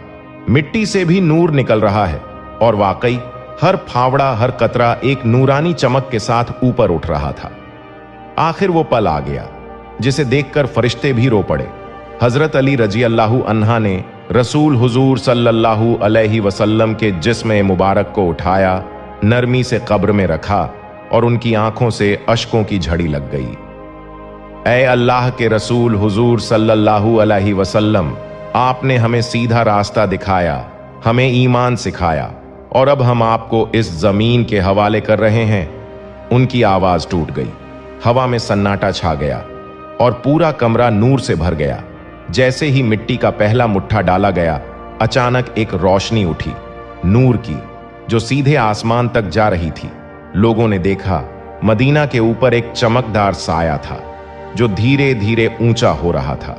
मिट्टी से भी नूर निकल रहा है, और वाकई हर फावड़ा, हर कतरा एक नूरानी चमक के साथ ऊपर उठ रहा था। आखिर वो पल आ गया जिसे देखकर फरिश्ते भी रो पड़े। हजरत अली रजी अल्लाहु अन्हा ने रसूल हुजूर सल्लल्लाहु अलैहि वसल्लम के जिस्म मुबारक को उठाया, नरमी से कब्र में रखा और उनकी आंखों से अश्कों की झड़ी लग गई। ऐ अल्लाह के रसूल हुजूर सल्लल्लाहु अलैहि वसल्लम, आपने हमें सीधा रास्ता दिखाया, हमें ईमान सिखाया, और अब हम आपको इस जमीन के हवाले कर रहे हैं। उनकी आवाज टूट गई, हवा में सन्नाटा छा गया और पूरा कमरा नूर से भर गया। जैसे ही मिट्टी का पहला मुट्ठा डाला गया, अचानक एक रोशनी उठी, नूर की, जो सीधे आसमान तक जा रही थी। लोगों ने देखा मदीना के ऊपर एक चमकदार साया था जो धीरे धीरे ऊंचा हो रहा था।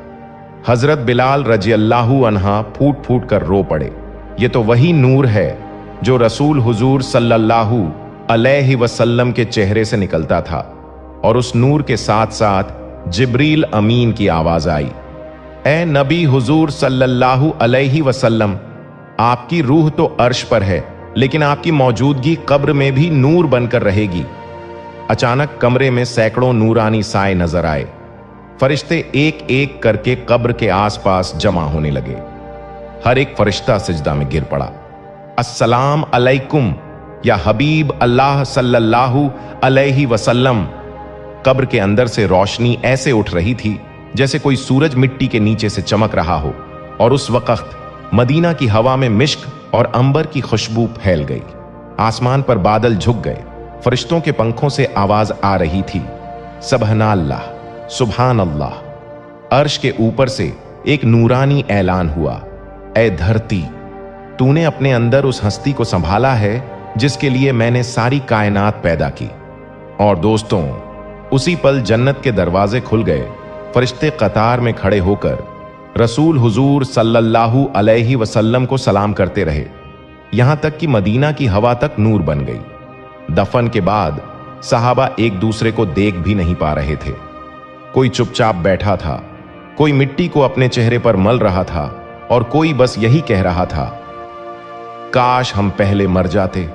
हजरत बिलाल रजी अल्लाहु अन्हा फूट फूट कर रो पड़े। ये तो वही नूर है जो रसूल हुजूर सल्लल्लाहु अलैहि वसल्लम के चेहरे से निकलता था। और उस नूर के साथ साथ जिब्रील अमीन की आवाज आई, ए नबी हुजूर सल्लल्लाहु अलैहि वसल्लम, आपकी रूह तो अर्श पर है, लेकिन आपकी मौजूदगी कब्र में भी नूर बनकर रहेगी। अचानक कमरे में सैकड़ों नूरानी साए नजर आए। फरिश्ते एक एक करके कब्र के आसपास जमा होने लगे। हर एक फरिश्ता सिजदा में गिर पड़ा। अस्सलाम अलैकुम या हबीब अल्लाह सल्लल्लाहु अलैहि वसल्लम। कब्र के अंदर से रोशनी ऐसे उठ रही थी जैसे कोई सूरज मिट्टी के नीचे से चमक रहा हो, और उस वक्त मदीना की हवा में मिश्क और अंबर की खुशबू फैल गई। आसमान पर बादल झुक गए, फरिश्तों के पंखों से आवाज आ रही थी, सबहनाल्लाह, सुभान अल्लाह। अर्श के ऊपर से एक नूरानी ऐलान हुआ, ऐ धरती, तूने अपने अंदर उस हस्ती को संभाला है जिसके लिए मैंने सारी कायनात पैदा की। और दोस्तों, उसी पल जन्नत के दरवाजे खुल गए। फरिश्ते कतार में खड़े होकर रसूल हुजूर सल्लल्लाहु अलैहि वसल्लम को सलाम करते रहे, यहां तक कि मदीना की हवा तक नूर बन गई। दफन के बाद सहाबा एक दूसरे को देख भी नहीं पा रहे थे। कोई चुपचाप बैठा था, कोई मिट्टी को अपने चेहरे पर मल रहा था, और कोई बस यही कह रहा था, काश हम पहले मर जाते।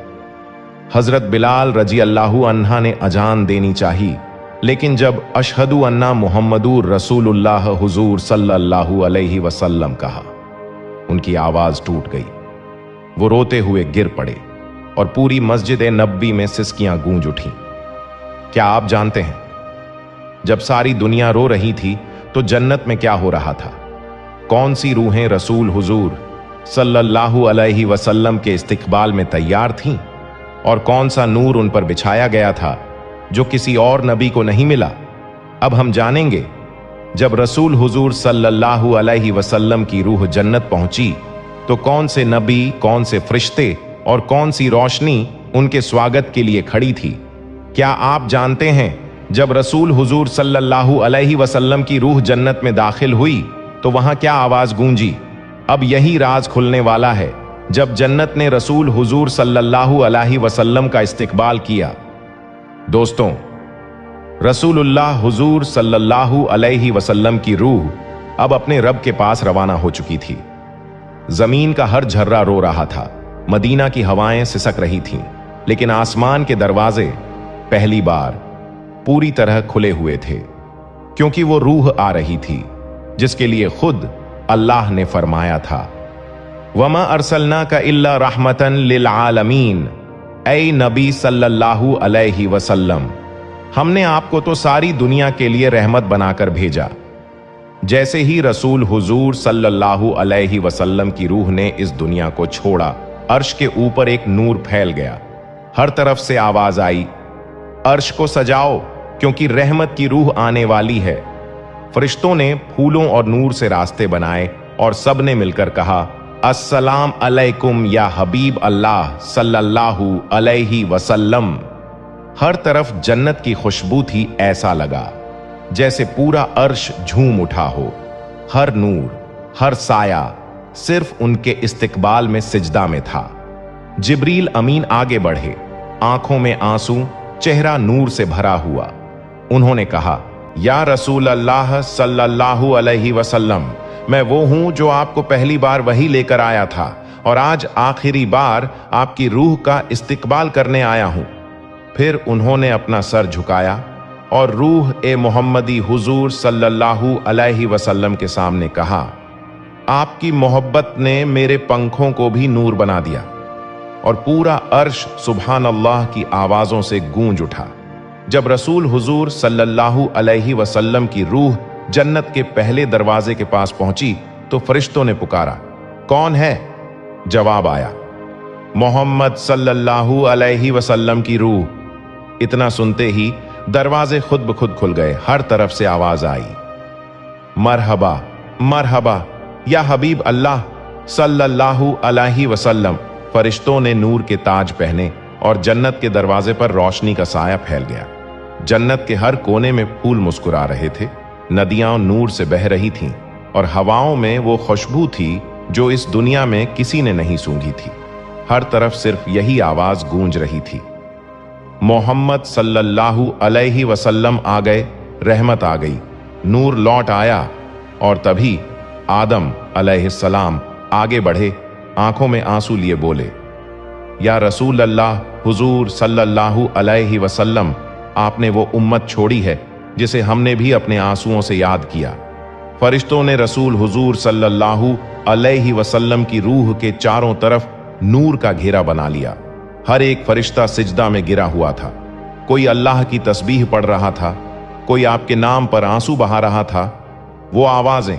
हजरत बिलाल रजी अल्लाहु अन्हा ने अजान देनी चाहिए, लेकिन जब अशहदु अन्ना मुहम्मदुर रसूलुल्लाह हुजूर सल्लल्लाहु अलैहि वसल्लम कहा, उनकी आवाज टूट गई। वो रोते हुए गिर पड़े और पूरी मस्जिद नबवी में सिसकियां गूंज उठी। क्या आप जानते हैं, जब सारी दुनिया रो रही थी तो जन्नत में क्या हो रहा था? कौन सी रूहें रसूल हुजूर सल्लल्लाहु अलैहि वसल्लम के इस्तकबाल में तैयार थीं, और कौन सा नूर उन पर बिछाया गया था जो किसी और नबी को नहीं मिला? अब हम जानेंगे। जब रसूल हुजूर सल्लल्लाहु अलैहि वसल्लम की रूह जन्नत पहुंची तो कौन से नबी, कौन से फरिश्ते और कौन सी रोशनी उनके स्वागत के लिए खड़ी थी? क्या आप जानते हैं, जब रसूल हुजूर सल्लल्लाहु अलैहि वसल्लम की रूह जन्नत में दाखिल हुई तो वहां क्या आवाज गूंजी? अब यही राज खुलने वाला है जब जन्नत ने रसूल हुजूर सल्लल्लाहु अलैहि वसल्लम का इस्तकबाल किया। दोस्तों, रसूलुल्लाह हुजूर सल्लल्लाहु अलैहि वसल्लम की रूह अब अपने रब के पास रवाना हो चुकी थी। जमीन का हर झर्रा रो रहा था, मदीना की हवाएं सिसक रही थीं, लेकिन आसमान के दरवाजे पहली बार पूरी तरह खुले हुए थे, क्योंकि वो रूह आ रही थी जिसके लिए खुद अल्लाह ने फरमाया था, वमा अरसलनाका इल्ला रहमतन लिल आलमीन, ऐ नबी सल्लल्लाहु अलैहि वसल्लम, हमने आपको तो सारी दुनिया के लिए रहमत बनाकर भेजा। जैसे ही रसूल हुजूर सल्लल्लाहु अलैहि वसल्लम की रूह ने इस दुनिया को छोड़ा, अर्श के ऊपर एक नूर फैल गया। हर तरफ से आवाज आई, अर्श को सजाओ क्योंकि रहमत की रूह आने वाली है। फरिश्तों ने फूलों और नूर से रास्ते बनाए और सब ने मिलकर कहा, अस्सलाम अलैकुम या हबीब अल्लाह सल्लल्लाहु अलैहि वसल्लम। हर तरफ जन्नत की खुशबू थी, ऐसा लगा जैसे पूरा अर्श झूम उठा हो। हर नूर, हर साया सिर्फ उनके इस्तकबाल में सिजदा में था। जिब्रील अमीन आगे बढ़े, आंखों में आंसू, चेहरा नूर से भरा हुआ। उन्होंने कहा, या रसूल अल्लाह सल्लल्लाहु अलैहि वसल्लम, मैं वो हूं जो आपको पहली बार वही लेकर आया था और आज आखिरी बार आपकी रूह का इस्तकबाल करने आया हूं। फिर उन्होंने अपना सर झुकाया और रूह ए मोहम्मदी हुजूर सल्लल्लाहु अलैहि वसल्लम के सामने कहा, आपकी मोहब्बत ने मेरे पंखों को भी नूर बना दिया। और पूरा अर्श सुभान अल्लाह की आवाजों से गूंज उठा। जब रसूल हुजूर सल्लल्लाहु अलैहि वसल्लम की रूह जन्नत के पहले दरवाजे के पास पहुंची तो फरिश्तों ने पुकारा, कौन है? जवाब आया, मोहम्मद सल्लल्लाहु अलैहि वसल्लम की रूह। इतना सुनते ही दरवाजे खुद ब खुद खुल गए। हर तरफ से आवाज आई, मरहबा मरहबा या हबीब अल्लाह सल्लल्लाहु अलैहि वसल्लम। फरिश्तों ने नूर के ताज पहने और जन्नत के दरवाजे पर रोशनी का साया फैल गया। जन्नत के हर कोने में फूल मुस्कुरा रहे थे, नदियां नूर से बह रही थीं और हवाओं में वो खुशबू थी जो इस दुनिया में किसी ने नहीं सूंघी थी। हर तरफ सिर्फ यही आवाज गूंज रही थी, मोहम्मद सल्लल्लाहु अलैहि वसल्लम आ गए, रहमत आ गई, नूर लौट आया। और तभी आदम अलैहिस्सलाम आगे बढ़े, आंखों में आंसू लिए बोले, या रसूल अल्लाह हुजूर सल्लल्लाहु अलैहि वसल्लम, आपने वो उम्मत छोड़ी है जिसे हमने भी अपने आंसुओं से याद किया। फरिश्तों ने रसूल हुजूर सल्लल्लाहु अलैहि वसल्लम की रूह के चारों तरफ नूर का घेरा बना लिया। हर एक फरिश्ता सिजदा में गिरा हुआ था। कोई अल्लाह की तस्बीह पढ़ रहा था, कोई आपके नाम पर आंसू बहा रहा था। वो आवाजें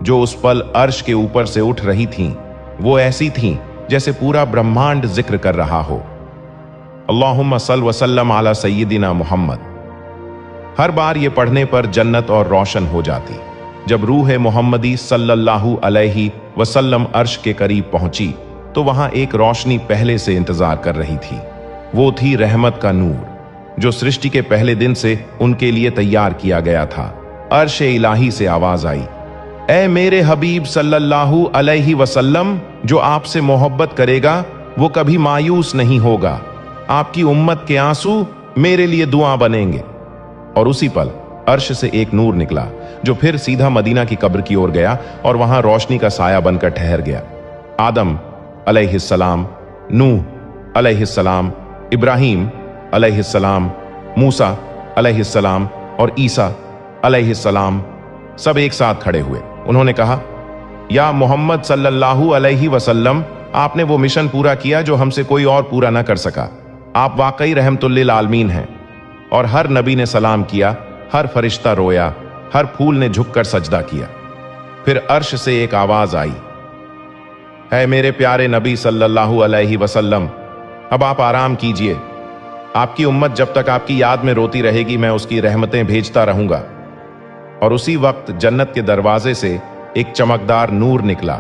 जो उस पल अर्श के ऊपर से उठ रही थीं, वो ऐसी थीं जैसे पूरा ब्रह्मांड जिक्र कर रहा हो। अल्लाहुम्मा सल्ल व सल्लम अला सय्यिदिना मुहम्मद। हर बार ये पढ़ने पर जन्नत और रोशन हो जाती। जब रूह मोहम्मदी सल्लल्लाहु अलैहि वसल्लम अर्श के करीब पहुंची तो वहां एक रोशनी पहले से इंतजार कर रही थी। वो थी रहमत का नूर, जो सृष्टि के पहले दिन से उनके लिए तैयार किया गया था। अर्श इलाही से आवाज आई, ऐ मेरे हबीब सल्लल्लाहु अलैहि वसल्लम, जो आपसे मोहब्बत करेगा वो कभी मायूस नहीं होगा। आपकी उम्मत के आंसू मेरे लिए दुआ बनेंगे। और उसी पल अर्श से एक नूर निकला जो फिर सीधा मदीना की कब्र की ओर गया और वहां रोशनी का साया बनकर ठहर गया। आदम अलैहिस्सलाम, नूह अलैहिस्सलाम, इब्राहीम अलैहिस्सलाम, मूसा अलैहिस्सलाम और ईसा अलैहिस्सलाम सब एक साथ खड़े हुए। उन्होंने कहा, या मोहम्मद सल्लल्लाहु अलैहि वसल्लम, आपने वो मिशन पूरा किया जो हमसे कोई और पूरा ना कर सका। आप वाकई रहमतुल लिल आलमीन हैं। और हर नबी ने सलाम किया, हर फरिश्ता रोया, हर फूल ने झुककर सजदा किया। फिर अर्श से एक आवाज आई, है मेरे प्यारे नबी सल्लल्लाहु अलैहि वसल्लम, अब आप आराम कीजिए। आपकी उम्मत जब तक आपकी याद में रोती रहेगी, मैं उसकी रहमतें भेजता रहूंगा। और उसी वक्त जन्नत के दरवाजे से एक चमकदार नूर निकला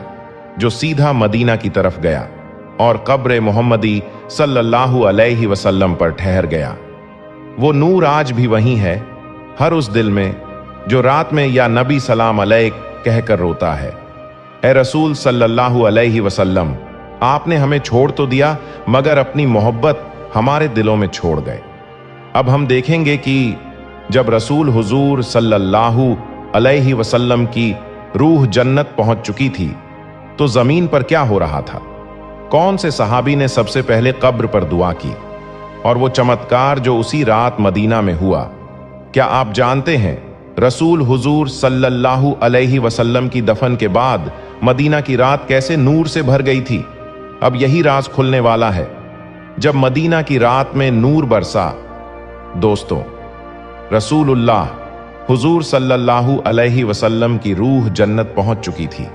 जो सीधा मदीना की तरफ गया और कब्र मोहम्मदी सल्लल्लाहु अलैहि वसल्लम पर ठहर गया। वो नूर आज भी वही है, हर उस दिल में जो रात में या नबी सलाम अलैक कहकर रोता है, ए रसूल सल्लल्लाहु अलैहि वसल्लम, आपने हमें छोड़ तो दिया मगर अपनी मोहब्बत हमारे दिलों में छोड़ गए। अब हम देखेंगे कि जब रसूल हुजूर सल्लल्लाहु अलैहि वसल्लम की रूह जन्नत पहुंच चुकी थी तो जमीन पर क्या हो रहा था। कौन से सहाबी ने सबसे पहले कब्र पर दुआ की, और वो चमत्कार जो उसी रात मदीना में हुआ। क्या आप जानते हैं रसूल हुजूर सल्लल्लाहु अलैहि वसल्लम की दफन के बाद मदीना की रात कैसे नूर से भर गई थी। अब यही राज खुलने वाला है जब मदीना की रात में नूर बरसा। दोस्तों, रसूलुल्लाह हुजूर सल्लल्लाहु अलैहि वसल्लम की रूह जन्नत पहुंच चुकी थी।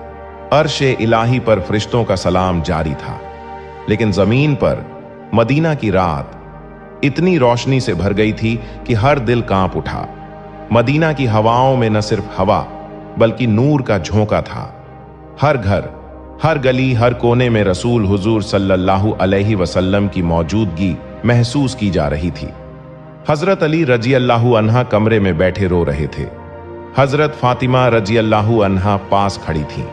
अर्श इलाही पर फरिश्तों का सलाम जारी था, लेकिन जमीन पर मदीना की रात इतनी रोशनी से भर गई थी कि हर दिल कांप उठा। मदीना की हवाओं में न सिर्फ हवा बल्कि नूर का झोंका था। हर घर, हर गली, हर कोने में रसूल हुजूर सल्लल्लाहु अलैहि वसल्लम की मौजूदगी महसूस की जा रही थी। हजरत अली रजी अल्लाहु अन्हा कमरे में बैठे रो रहे थे। हजरत फातिमा रजी अल्लाहु अन्हा पास खड़ी थीं।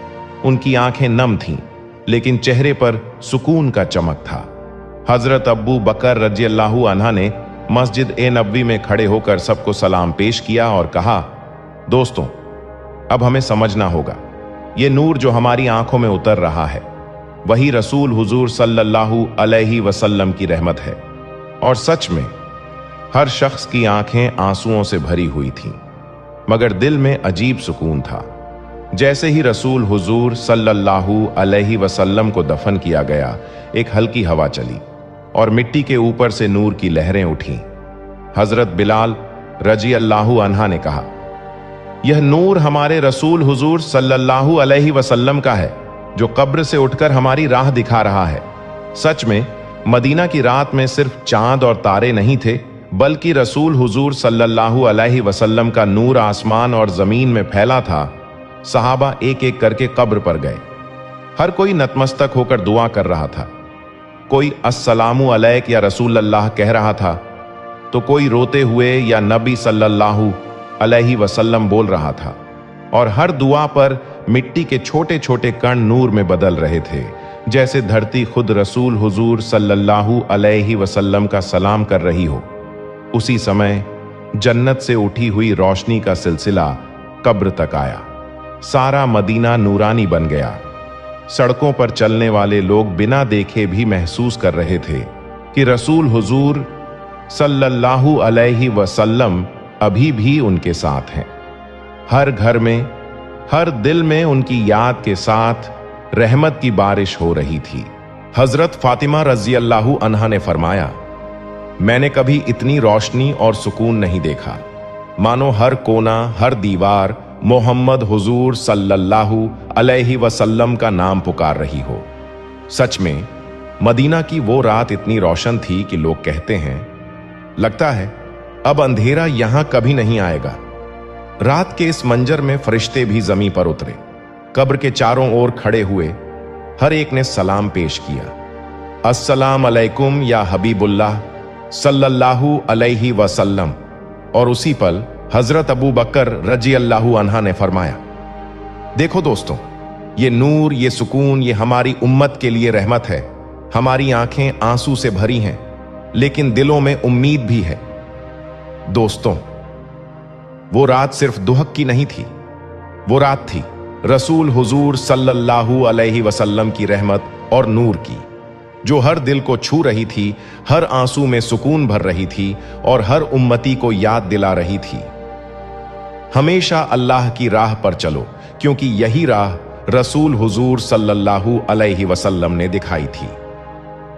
उनकी आंखें नम थीं, लेकिन चेहरे पर सुकून का चमक था। हजरत अब्बू बकर रजी अल्लाहु अन्हा ने मस्जिद ए नबवी में खड़े होकर सबको सलाम पेश किया और कहा, दोस्तों, अब हमें समझना होगा, ये नूर जो हमारी आंखों में उतर रहा है वही रसूल हुजूर सल्लल्लाहु अलैहि वसल्लम की रहमत है। और सच में हर शख्स की आंखें आंसुओं से भरी हुई थीं, मगर दिल में अजीब सुकून था। जैसे ही रसूल हुजूर सल्लल्लाहु अलैहि वसल्लम को दफन किया गया, एक हल्की हवा चली और मिट्टी के ऊपर से नूर की लहरें उठीं। हजरत बिलाल रजी अल्लाहु अन्हा ने कहा, यह नूर हमारे रसूल हुजूर सल्लल्लाहु अलैहि वसल्लम का है, जो कब्र से उठकर हमारी राह दिखा रहा है। सच में मदीना की रात में सिर्फ चांद और तारे नहीं थे, बल्कि रसूल हुजूर सल्लल्लाहु अलैहि वसल्लम का नूर आसमान और जमीन में फैला था। सहाबा एक एक करके कब्र पर गए। हर कोई नतमस्तक होकर दुआ कर रहा था। कोई अस्सलामु अलैक या रसूल अल्लाह कह रहा था, तो कोई रोते हुए या नबी सल्लल्लाहु अलैहि वसल्लम बोल रहा था। और हर दुआ पर मिट्टी के छोटे छोटे कण नूर में बदल रहे थे, जैसे धरती खुद रसूल हुजूर सल्लल्लाहु अलैहि वसल्लम का सलाम कर रही हो। उसी समय जन्नत से उठी हुई रोशनी का सिलसिला कब्र तक आया। सारा मदीना नूरानी बन गया। सड़कों पर चलने वाले लोग बिना देखे भी महसूस कर रहे थे कि रसूल हुजूर सल्लल्लाहु अलैहि वसल्लम अभी भी उनके साथ हैं। हर घर में, हर दिल में उनकी याद के साथ रहमत की बारिश हो रही थी। हजरत फातिमा रजी अल्लाहु अन्हा ने फरमाया, मैंने कभी इतनी रोशनी और सुकून नहीं देखा, मानो हर कोना, हर दीवार मोहम्मद हुजूर सल्लल्लाहु अलैहि वसल्लम का नाम पुकार रही हो। सच में मदीना की वो रात इतनी रोशन थी कि लोग कहते हैं, लगता है अब अंधेरा यहां कभी नहीं आएगा। रात के इस मंजर में फरिश्ते भी जमीन पर उतरे, कब्र के चारों ओर खड़े हुए हर एक ने सलाम पेश किया, अस्सलाम अलैकुम या हबीबुल्लाह सल्लल्लाहु अलैहि वसल्लम। और उसी पल हजरत अबू बकर रजी अल्लाहु अन्हा ने फरमाया, देखो दोस्तों, ये नूर, ये सुकून, ये हमारी उम्मत के लिए रहमत है। हमारी आंखें आंसू से भरी हैं, लेकिन दिलों में उम्मीद भी है। दोस्तों, वो रात सिर्फ दुहक की नहीं थी, वो रात थी रसूल हुजूर सल्लल्लाहु अलैहि वसल्लम की रहमत और नूर की, जो हर दिल को छू रही थी, हर आंसू में सुकून भर रही थी और हर उम्मती को याद दिला रही थी, हमेशा अल्लाह की राह पर चलो, क्योंकि यही राह रसूल हुजूर सल्लल्लाहु अलैहि वसल्लम ने दिखाई थी।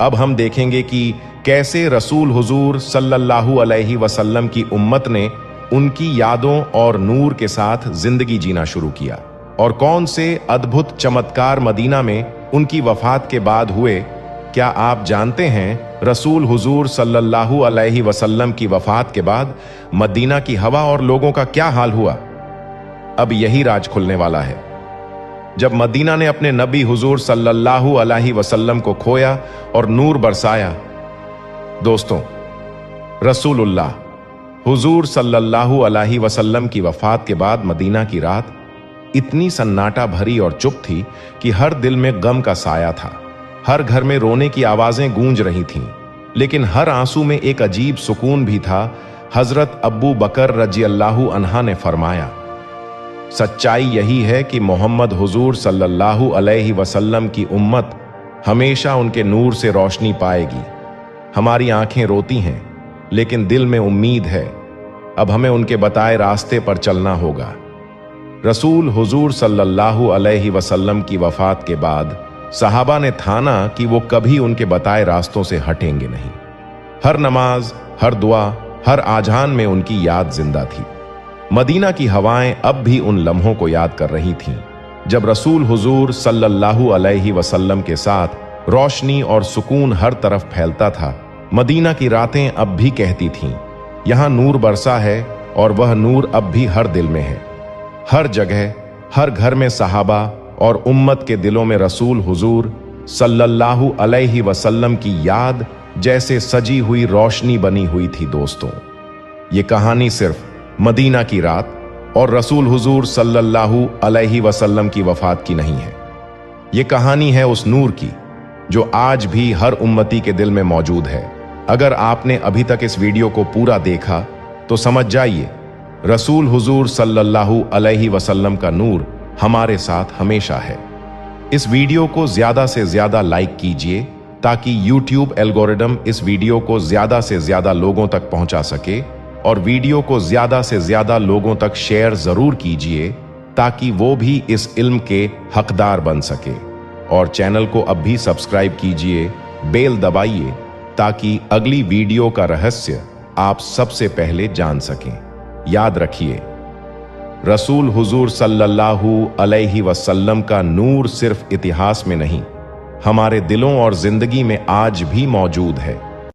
अब हम देखेंगे कि कैसे रसूल हुजूर सल्लल्लाहु अलैहि वसल्लम की उम्मत ने उनकी यादों और नूर के साथ जिंदगी जीना शुरू किया, और कौन से अद्भुत चमत्कार मदीना में उनकी वफात के बाद हुए। क्या आप जानते हैं रसूल हुजूर सल्लल्लाहु अलैहि वसल्लम की वफात के बाद मदीना की हवा और लोगों का क्या हाल हुआ? अब यही राज खुलने वाला है। जब मदीना ने अपने नबी हुजूर सल्लल्लाहु अलैहि वसल्लम को खोया और नूर बरसाया। दोस्तों, रसूलुल्लाह हुजूर सल्लल्लाहु अलैहि वसल्लम की वफात के बाद मदीना की रात इतनी सन्नाटा भरी और चुप थी कि हर दिल में गम का साया था। हर घर में रोने की आवाजें गूंज रही थीं, लेकिन हर आंसू में एक अजीब सुकून भी था। हजरत अब्बू बकर रजी अल्लाहु अन्हा ने फरमाया, सच्चाई यही है कि मोहम्मद हुजूर सल्लल्लाहु अलैहि वसल्लम की उम्मत हमेशा उनके नूर से रोशनी पाएगी। हमारी आंखें रोती हैं, लेकिन दिल में उम्मीद है। अब हमें उनके बताए रास्ते पर चलना होगा। रसूल हुजूर सल्लल्लाहु अलैहि वसल्लम की वफात के बाद सहाबा ने ठाना कि वो कभी उनके बताए रास्तों से हटेंगे नहीं। हर नमाज, हर दुआ, हर आजान में उनकी याद जिंदा थी। मदीना की हवाएं अब भी उन लम्हों को याद कर रही थीं, जब रसूल हुजूर सल्लल्लाहु अलैहि वसल्लम के साथ रोशनी और सुकून हर तरफ फैलता था। मदीना की रातें अब भी कहती थीं, यहां नूर बरसा है, और वह नूर अब भी हर दिल में है। हर जगह, हर घर में सहाबा और उम्मत के दिलों में रसूल हुजूर सल्लल्लाहु अलैहि वसल्लम की याद जैसे सजी हुई रोशनी बनी हुई थी। दोस्तों, ये कहानी सिर्फ मदीना की रात और रसूल हुजूर सल्लल्लाहु अलैहि वसल्लम की वफात की नहीं है। ये कहानी है उस नूर की जो आज भी हर उम्मती के दिल में मौजूद है। अगर आपने अभी तक इस वीडियो को पूरा देखा तो समझ जाइए, रसूल हुजूर सल्लल्लाहु अलैहि वसल्लम का नूर हमारे साथ हमेशा है। इस वीडियो को ज्यादा से ज्यादा लाइक कीजिए ताकि YouTube एल्गोरिदम इस वीडियो को ज्यादा से ज्यादा लोगों तक पहुंचा सके, और वीडियो को ज्यादा से ज्यादा लोगों तक शेयर जरूर कीजिए ताकि वो भी इस इल्म के हकदार बन सके। और चैनल को अब भी सब्सक्राइब कीजिए, बेल दबाइए ताकि अगली वीडियो का रहस्य आप सबसे पहले जान सकें। याद रखिए, रसूल हुजूर सल्लल्लाहु अलैहि वसल्लम का नूर सिर्फ इतिहास में नहीं, हमारे दिलों और जिंदगी में आज भी मौजूद है।